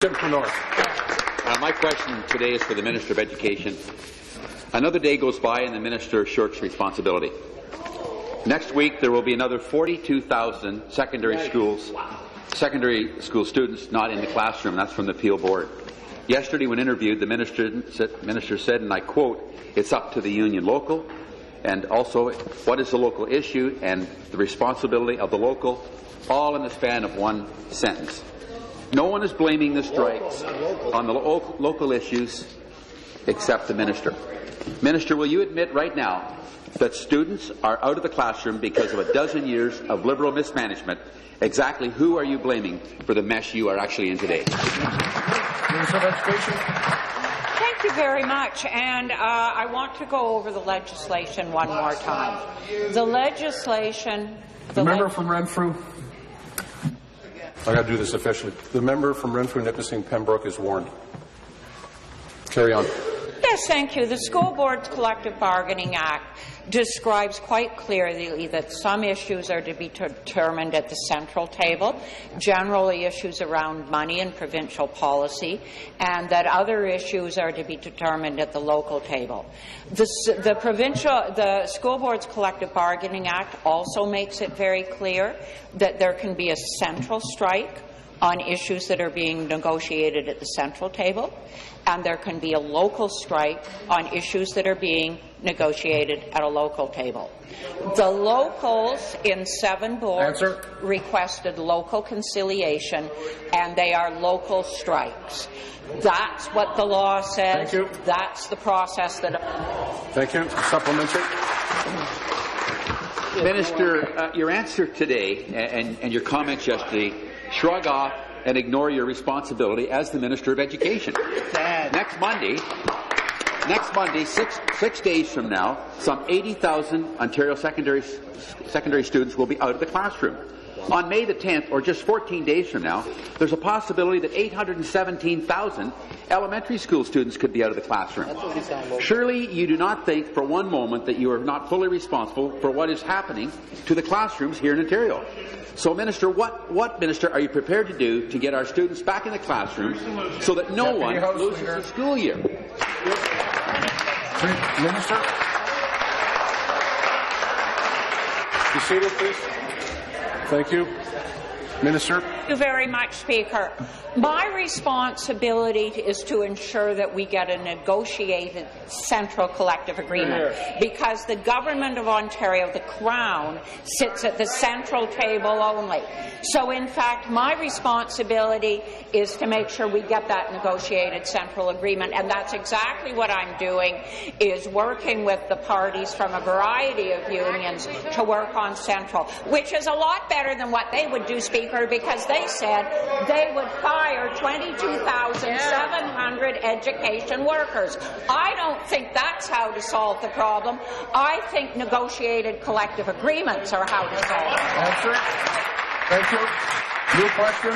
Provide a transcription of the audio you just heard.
My question today is for the Minister of Education. Another day goes by and the Minister shirks responsibility. Next week there will be another 42,000 secondary school students not in the classroom. That's from the Peel Board. Yesterday, when interviewed, the Minister said, and I quote, "It's up to the union local," and also, what is the local issue and the responsibility of the local, all in the span of one sentence. No one is blaming the strikes on the local issues except the Minister. Minister, will you admit right now that students are out of the classroom because of a dozen years of Liberal mismanagement? Exactly who are you blaming for the mess you are actually in today? Minister of Education. Thank you very much. And I want to go over the legislation one more time. The legislation... The member from Renfrew. I got to do this officially. The member from Renfrew, Nipissing, Pembroke is warned. Carry on. Yes, thank you. The School Board's Collective Bargaining Act describes quite clearly that some issues are to be determined at the central table, generally issues around money and provincial policy, and that other issues are to be determined at the local table. The School Board's Collective Bargaining Act also makes it very clear that there can be a central strike on issues that are being negotiated at the central table, and there can be a local strike on issues that are being negotiated at a local table. The locals in 7 boards requested local conciliation, and they are local strikes. That's what the law says. Thank you. That's the process that... Thank you. Supplementary. Minister, your answer today and your comments yesterday shrug off and ignore your responsibility as the Minister of Education. Next Monday, 6 days from now, some 80,000 Ontario secondary students will be out of the classroom. On May the 10th, or just 14 days from now, there's a possibility that 817,000 elementary school students could be out of the classroom. Surely you do not think for one moment that you are not fully responsible for what is happening to the classrooms here in Ontario. So, Minister, what Minister, are you prepared to do to get our students back in the classrooms so that no one loses a school year? Minister. Be seated, please. Thank you. Minister. Thank you very much, Speaker. My responsibility is to ensure that we get a negotiated central collective agreement, because the Government of Ontario, the Crown, sits at the central table only. So, in fact, my responsibility is to make sure we get that negotiated central agreement, and that's exactly what I'm doing, is working with the parties from a variety of unions to work on central, which is a lot better than what they would do, Speaker, because they said they would fire 22,700 education workers. I don't think that's how to solve the problem. I think negotiated collective agreements are how to solve it. Answer. Thank you. New question.